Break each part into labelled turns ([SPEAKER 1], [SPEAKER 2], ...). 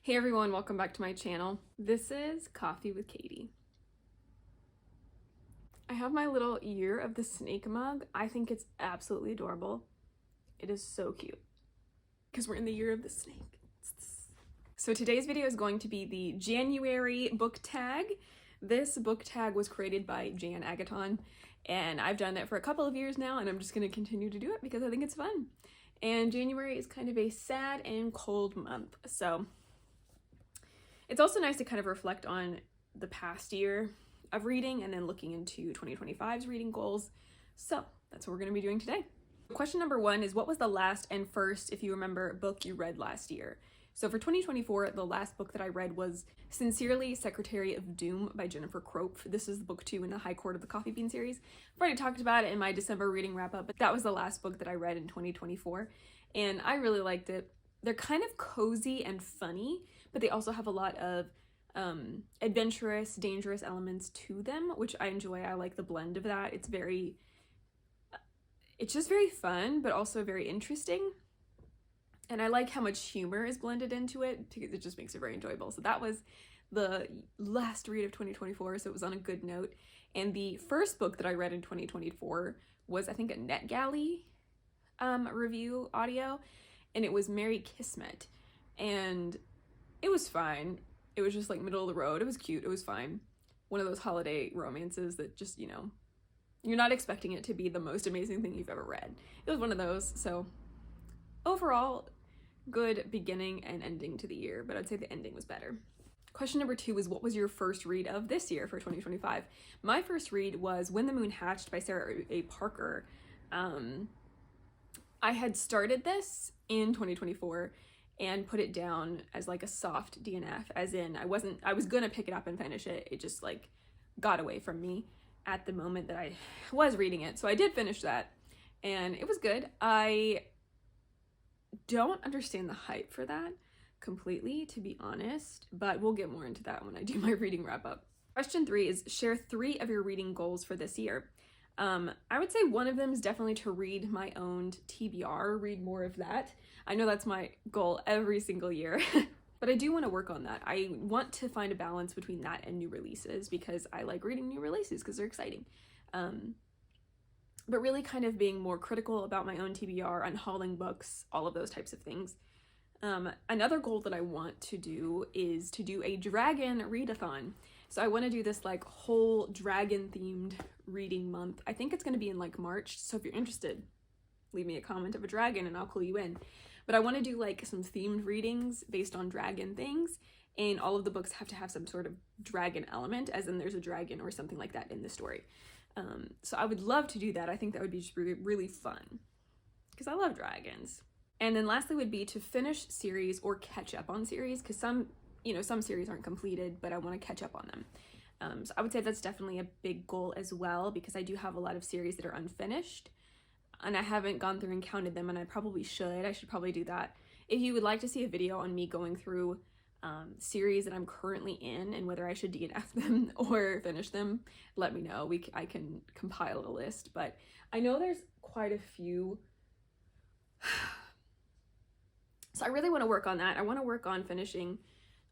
[SPEAKER 1] Hey everyone, welcome back to my channel. This is Coffee with Katie. I have my little Year of the Snake mug. I think it's absolutely adorable. It is so cute because we're in the Year of the Snake. So today's video is going to be the January book tag. This book tag was created by Jan Agaton, and I've done it for a couple of years now, and I'm just going to continue to do it because I think it's fun. And January is kind of a sad and cold month, so it's also nice to kind of reflect on the past year of reading and then looking into 2025's reading goals. So that's what we're going to be doing today. Question number 1 is, what was the last and first, if you remember, book you read last year? So for 2024, the last book that I read was Sincerely, Secretary of Doom by Jennifer Crope. This is book 2 in the High Court of the Coffee Bean series. I've already talked about it in my December reading wrap up, but that was the last book that I read in 2024, and I really liked it. They're kind of cozy and funny, but they also have a lot of adventurous, dangerous elements to them, which I enjoy. I like the blend of that. It's just very fun, but also very interesting. And I like how much humor is blended into it because it just makes it very enjoyable. So that was the last read of 2024, so it was on a good note. And the first book that I read in 2024 was, I think, a NetGalley review audio, and it was Merry Kismet. And it was fine. It was just like middle of the road. It was cute. It was fine. One of those holiday romances that just, you're not expecting it to be the most amazing thing you've ever read. It was one of those. So overall, good beginning and ending to the year, but I'd say the ending was better. Question number 2 is, what was your first read of this year for 2025? My first read was When the Moon Hatched by Sarah A. Parker. I had started this in 2024 and put it down as like a soft DNF, as in I was gonna pick it up and finish it. It just like got away from me at the moment that I was reading it. So I did finish that and it was good. I don't understand the hype for that completely, to be honest, but we'll get more into that when I do my reading wrap up. Question 3 is, share 3 of your reading goals for this year. I would say one of them is definitely to read my own TBR, read more of that. I know that's my goal every single year, but I do want to work on that. I want to find a balance between that and new releases because I like reading new releases because they're exciting. But really kind of being more critical about my own TBR, unhauling books, all of those types of things. Another goal that I want to do is to do a dragon readathon. So I want to do this like whole dragon themed reading month. I think it's going to be in like March. So if you're interested, leave me a comment of a dragon and I'll clue you in. But I want to do like some themed readings based on dragon things. And all of the books have to have some sort of dragon element, as in there's a dragon or something like that in the story. So I would love to do that. I think that would be just really, really fun because I love dragons. And then lastly would be to finish series or catch up on series, because some series aren't completed, but I want to catch up on them. So I would say that's definitely a big goal as well, because I do have a lot of series that are unfinished and I haven't gone through and counted them, and I probably should. I should probably do that. If you would like to see a video on me going through series that I'm currently in and whether I should DNF them or finish them, let me know. I can compile a list, but I know there's quite a few. So I really want to work on that. I want to work on finishing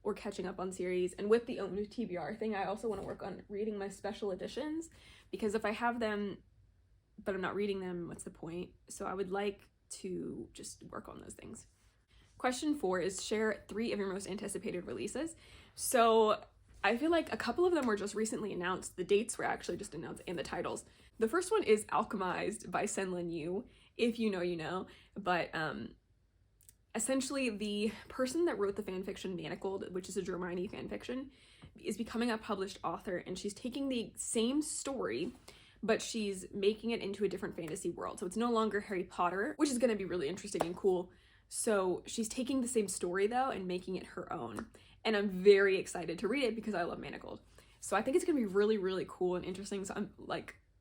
[SPEAKER 1] or catching up on series, and with the owned TBR thing, I also want to work on reading my special editions, because if I have them but I'm not reading them, what's the point? So I would like to just work on those things. Question 4 is, share 3 of your most anticipated releases. So I feel like a couple of them were just recently announced. The dates were actually just announced and the titles. The first one is Alchemized by Senlin Yu. If you know, you know. But essentially the person that wrote the fanfiction Manacled, which is a Hermione fanfiction, is becoming a published author, and she's taking the same story, but she's making it into a different fantasy world. So it's no longer Harry Potter, which is going to be really interesting and cool. So she's taking the same story though and making it her own. And I'm very excited to read it because I love Manacled. So I think it's going to be really, really cool and interesting. So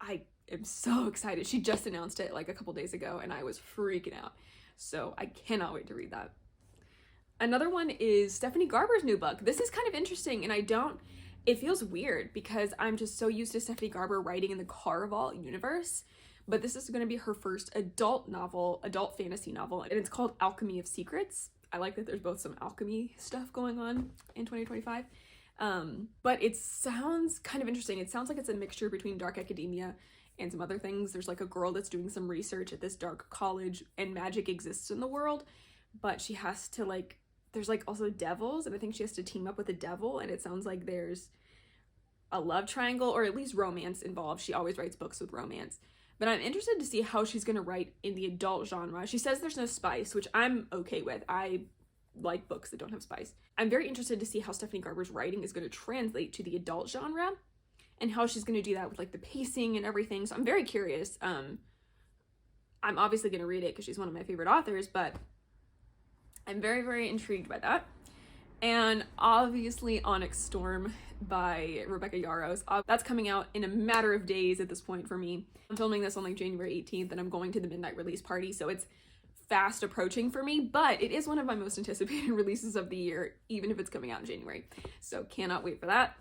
[SPEAKER 1] I am so excited. She just announced it like a couple days ago and I was freaking out. So I cannot wait to read that. Another one is Stephanie Garber's new book. This is kind of interesting, and it feels weird because I'm just so used to Stephanie Garber writing in the Caraval universe, but this is going to be her first adult fantasy novel, and it's called Alchemy of Secrets. I like that there's both some alchemy stuff going on in 2025. But it sounds kind of interesting. It sounds like it's a mixture between dark academia and some other things. There's like a girl that's doing some research at this dark college and magic exists in the world, but she has to like, there's like also devils, and I think she has to team up with a devil, and it sounds like there's a love triangle or at least romance involved. She always writes books with romance. But I'm interested to see how she's going to write in the adult genre. She says there's no spice, which I'm okay with. I like books that don't have spice. I'm very interested to see how Stephanie Garber's writing is going to translate to the adult genre and how she's going to do that with like the pacing and everything. So I'm very curious. I'm obviously going to read it because she's one of my favorite authors, but I'm very, very intrigued by that. And obviously Onyx Storm by Rebecca Yarros. That's coming out in a matter of days at this point for me. I'm filming this on like January 18th and I'm going to the midnight release party, so it's fast approaching for me, but it is one of my most anticipated releases of the year, even if it's coming out in January. So cannot wait for that.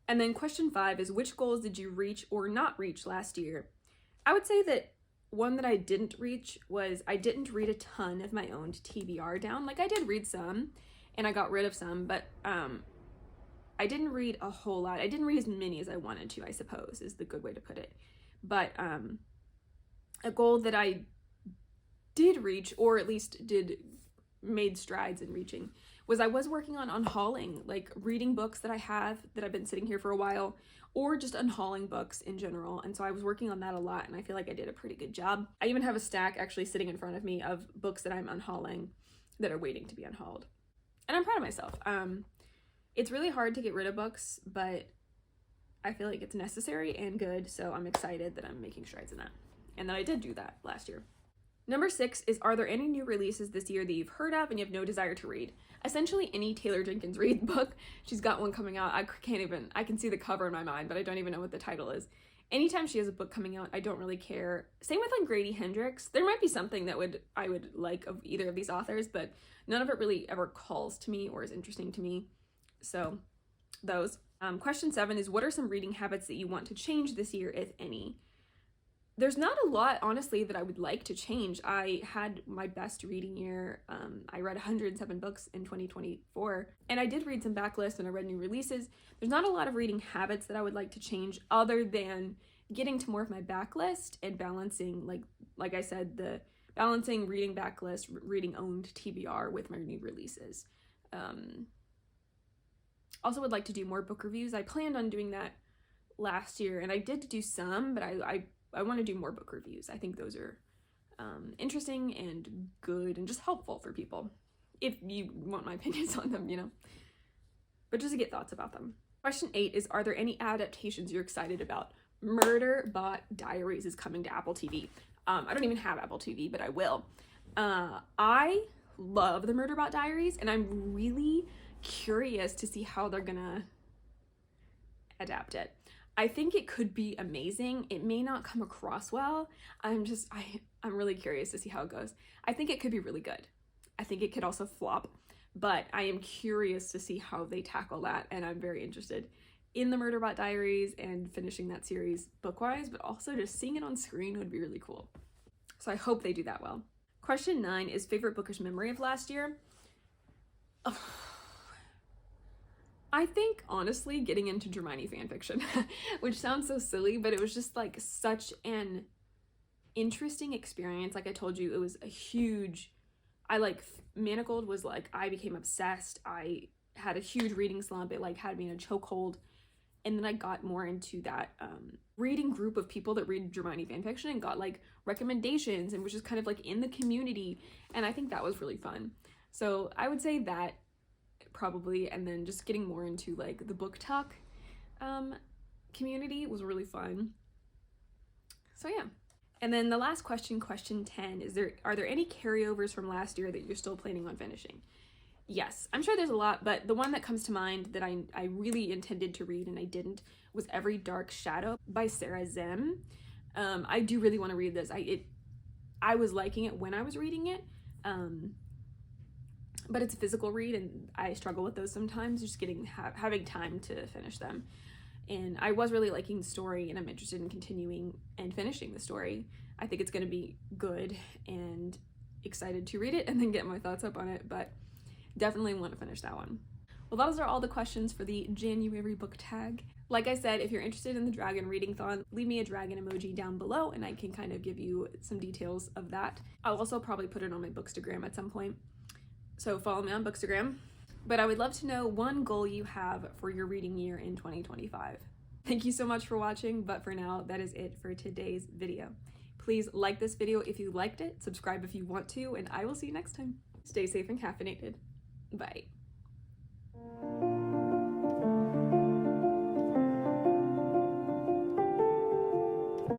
[SPEAKER 1] And then question 5 is, which goals did you reach or not reach last year? I would say that one that I didn't reach was I didn't read a ton of my own TBR down. Like I did read some and I got rid of some, but I didn't read a whole lot. I didn't read as many as I wanted to, I suppose, is the good way to put it. But a goal that I did reach, or at least made strides in reaching, was I was working on unhauling, like reading books that I have that I've been sitting here for a while, or just unhauling books in general. And so I was working on that a lot, and I feel like I did a pretty good job. I even have a stack actually sitting in front of me of books that I'm unhauling that are waiting to be unhauled. And I'm proud of myself. It's really hard to get rid of books, but I feel like it's necessary and good, so I'm excited that I'm making strides in that, and that I did do that last year. Number 6 is, are there any new releases this year that you've heard of and you have no desire to read? Essentially any Taylor Jenkins Reid book. She's got one coming out. I can see the cover in my mind, but I don't even know what the title is. Anytime she has a book coming out, I don't really care. Same with like Grady Hendrix. There might be something that I would like of either of these authors, but none of it really ever calls to me or is interesting to me. So those. Question 7 is, what are some reading habits that you want to change this year, if any? There's not a lot, honestly, that I would like to change. I had my best reading year. I read 107 books in 2024, and I did read some backlists and I read new releases. There's not a lot of reading habits that I would like to change other than getting to more of my backlist and balancing, like I said, the balancing reading backlist, reading owned TBR with my new releases. Also would like to do more book reviews. I planned on doing that last year, and I did do some, but I want to do more book reviews. I think those are interesting and good and just helpful for people, if you want my opinions on them, but just to get thoughts about them. Question 8 is, are there any adaptations you're excited about? Murderbot Diaries is coming to Apple TV. I don't even have Apple TV, but I will. I love the Murderbot Diaries, and I'm really curious to see how they're gonna adapt it. I think it could be amazing. It may not come across well. I'm really curious to see how it goes. I think it could be really good. I think it could also flop, but I am curious to see how they tackle that, and I'm very interested in the Murderbot Diaries and finishing that series book-wise, but also just seeing it on screen would be really cool. So I hope they do that well. Question 9 is, favorite bookish memory of last year? I think, honestly, getting into Hermione fanfiction, which sounds so silly, but it was just like such an interesting experience. Like I told you, it was a huge, Manifold was like, I became obsessed. I had a huge reading slump. It like had me in a chokehold. And then I got more into that reading group of people that read Hermione fanfiction and got like recommendations and was just kind of like in the community. And I think that was really fun. So I would say that probably, and then just getting more into like the book talk community was really fun. So yeah. And then the last question, question 10, is, are there any carryovers from last year that you're still planning on finishing? Yes, I'm sure there's a lot, but the one that comes to mind that I really intended to read and I didn't was Every Dark Shadow by Sarah Zem. I do really want to read this. I was liking it when I was reading it, but it's a physical read and I struggle with those sometimes, just having time to finish them. And I was really liking the story, and I'm interested in continuing and finishing the story. I think it's going to be good, and excited to read it and then get my thoughts up on it. But Definitely want to finish that one. Well, those are all the questions for the January book tag. Like I said, if you're interested in the dragon reading-thon, leave me a dragon emoji down below and I can kind of give you some details of that. I'll also probably put it on my Bookstagram at some point, so follow me on Bookstagram. But I would love to know one goal you have for your reading year in 2025. Thank you so much for watching, but for now, that is it for today's video. Please like this video if you liked it, subscribe if you want to, and I will see you next time. Stay safe and caffeinated. Bye.